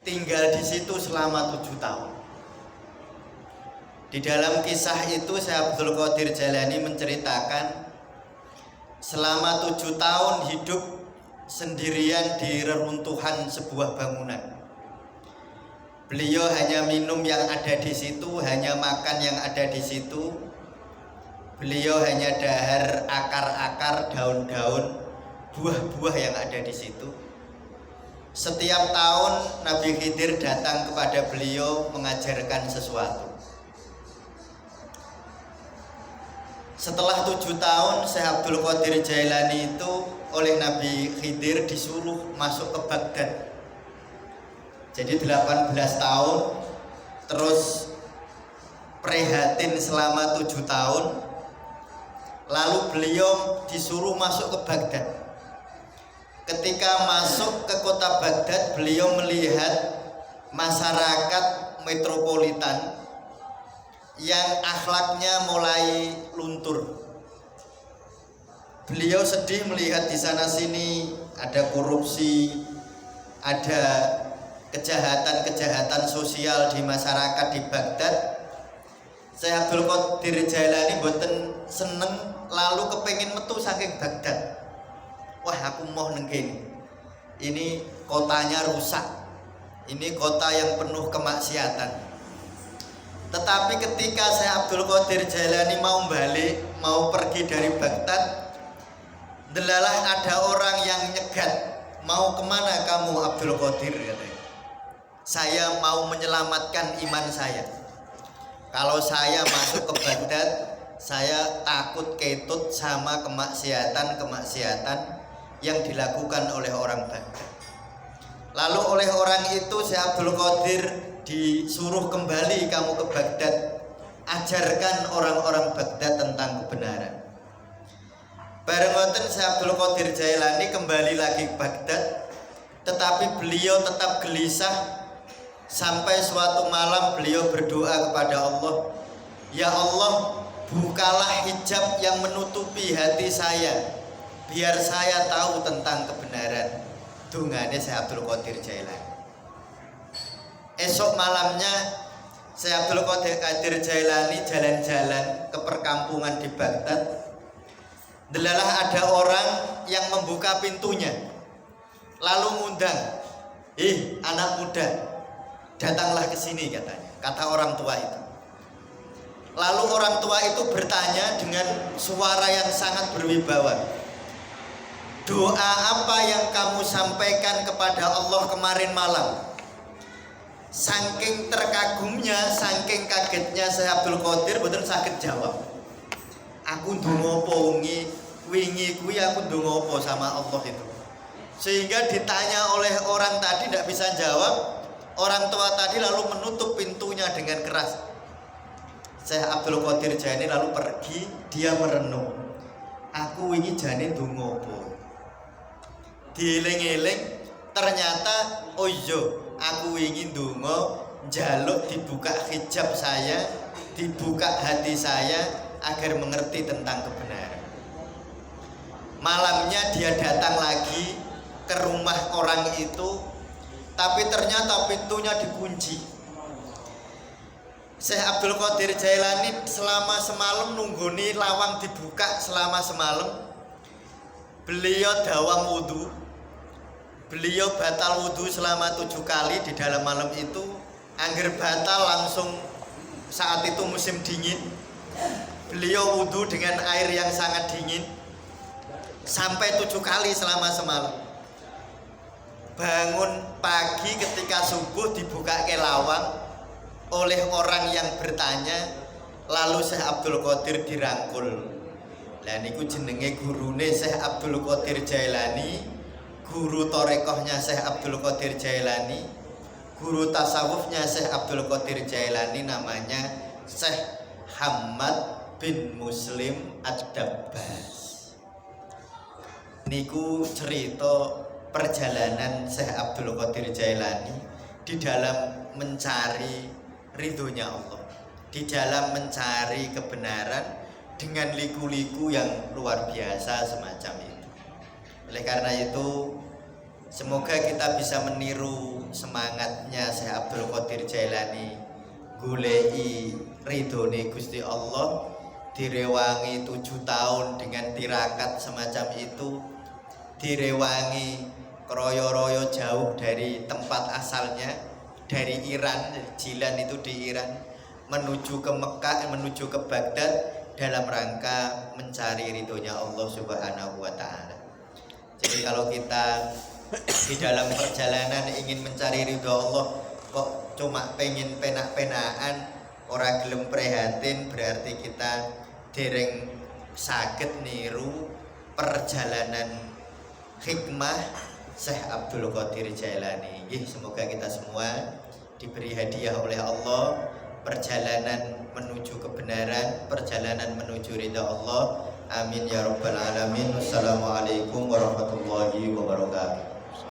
tinggal di situ selama 7 tahun. Di dalam kisah itu Syekh Abdul Qadir Jailani menceritakan selama 7 tahun hidup sendirian di reruntuhan sebuah bangunan. Beliau hanya minum yang ada di situ, hanya makan yang ada di situ. Beliau hanya dahar akar-akar, daun-daun, buah-buah yang ada di situ. Setiap tahun Nabi Khidir datang kepada beliau mengajarkan sesuatu. Setelah 7 tahun Syekh Abdul Qadir Jailani itu oleh Nabi Khidir disuruh masuk ke Baghdad. Jadi 18 tahun, terus prihatin selama 7 tahun, lalu beliau disuruh masuk ke Baghdad. Ketika masuk ke kota Baghdad, beliau melihat masyarakat metropolitan yang akhlaknya mulai luntur. Beliau sedih melihat di sana sini ada korupsi, ada kejahatan-kejahatan sosial di masyarakat di Baghdad. Syekh Abdul Qadir Jailani boten seneng, lalu kepengin metu saking Baghdad. Wah, aku mau neng kene. Ini kotanya rusak. Ini kota yang penuh kemaksiatan. Tetapi ketika Syekh Abdul Qadir Jailani mau balik, mau pergi dari Baghdad, delalah ada orang yang nyegat. Mau kemana kamu Abdul Qadir, katanya. Saya mau menyelamatkan iman saya. Kalau saya masuk ke Baghdad, saya takut ketut sama kemaksiatan yang dilakukan oleh orang Baghdad. Lalu oleh orang itu Syekh Abdul Qadir disuruh kembali kamu ke Baghdad, ajarkan orang-orang Baghdad tentang kebenaran. Bareng ngoten Syekh Abdul Qadir Jailani kembali lagi ke Baghdad, tetapi beliau tetap gelisah. Sampai suatu malam beliau berdoa kepada Allah, ya Allah, bukalah hijab yang menutupi hati saya, biar saya tahu tentang kebenaran. Dungane Syekh Abdul Qadir Jailani. Esok malamnya Syekh Abdul Qadir Jailani jalan-jalan ke perkampungan di Baghdad. Delalah ada orang yang membuka pintunya, lalu ngundang, anak muda, datanglah ke sini, katanya, kata orang tua itu. Lalu orang tua itu bertanya dengan suara yang sangat berwibawa, doa apa yang kamu sampaikan kepada Allah kemarin malam? Saking terkagumnya, saking kagetnya Syekh Abdul Qadir boten saged jawab. Aku ndonga apa wingi kuwi, aku ndonga apa sama Allah itu. Sehingga ditanya oleh orang tadi tidak bisa jawab. Orang tua tadi lalu menutup pintunya dengan keras. Syekh Abdul Qadir Jailani lalu pergi, dia merenung. Aku wingi jane ndonga apa? Dieling-eling, ternyata oh iya, aku ingin ndonga njaluk dibuka hijab saya, dibuka hati saya agar mengerti tentang kebenaran. Malamnya dia datang lagi ke rumah orang itu, tapi ternyata pintunya dikunci. Syekh Abdul Qadir Jailani selama semalam nungguni lawang dibuka selama semalam. Beliau dawam wudu. Beliau batal wudu selama 7 kali di dalam malam itu. Angger batal langsung saat itu musim dingin. Beliau wudu dengan air yang sangat dingin sampai 7 kali selama semalam. Bangun pagi ketika subuh dibuka ke lawang oleh orang yang bertanya, lalu Syekh Abdul Qadir dirangkul. Lah niku jenenge gurune Syekh Abdul Qadir Jailani, guru torekohnya Syekh Abdul Qadir Jailani, guru tasawufnya Syekh Abdul Qadir Jailani namanya Syekh Hamad bin Muslim Ad-Dabbas. Niku cerita perjalanan Syekh Abdul Qadir Jailani di dalam mencari ridhonya Allah, di dalam mencari kebenaran dengan liku-liku yang luar biasa semacam itu. Oleh karena itu, semoga kita bisa meniru semangatnya Qadir Jailani goleki ridhone Gusti Allah, direwangi 7 tahun dengan tirakat semacam itu, direwangi kroyo-royo jauh dari tempat asalnya, dari Iran. Jilan itu di Iran, menuju ke Mekah, menuju ke Baghdad dalam rangka mencari ridhonya Allah Subhanahu wa Ta'ala. Jadi kalau kita di dalam perjalanan ingin mencari ridho Allah kok cuma pengen penak-penakan, ora gelem prihatin, berarti kita dereng saged niru perjalanan hikmah Syekh Abdul Qadir Jailani. Semoga kita semua diberi hadiah oleh Allah perjalanan menuju kebenaran, perjalanan menuju ridha Allah. Amin ya rabbal alamin. Wassalamualaikum warahmatullahi wabarakatuh.